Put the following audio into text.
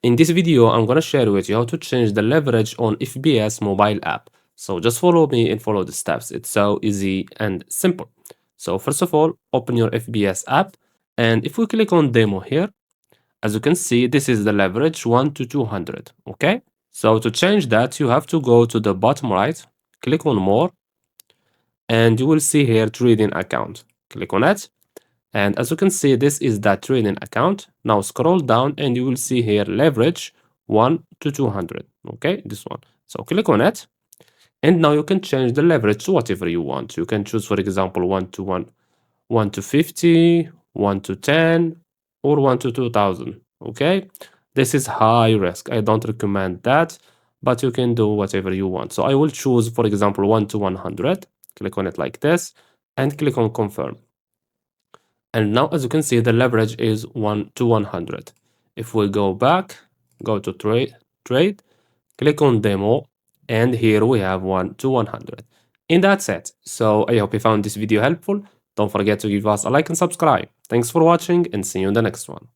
In this video, I'm gonna share with you how to change the leverage on FBS mobile app. So just follow me and follow the steps. It's so easy and simple. So first of all, open your FBS app. And if we click on demo here, as you can see, this is the leverage 1 to 200, okay? So to change that, you have to go to the bottom right, click on more, and you will see here trading account. Click on it. And as you can see, this is that trading account. Now scroll down and you will see here leverage 1 to 200. Okay, this one. So click on it. And now you can change the leverage to whatever you want. You can choose, for example, 1 to 1, 1 to 50, 1 to 10, or 1 to 2000. Okay, this is high risk. I don't recommend that, but you can do whatever you want. So I will choose, for example, 1 to 100. Click on it like this and click on confirm. And now, as you can see, the leverage is 1 to 100. If we go back, go to trade, click on demo, and here we have 1 to 100. And that's it. So I hope you found this video helpful. Don't forget to give us a like and subscribe. Thanks for watching and see you in the next one.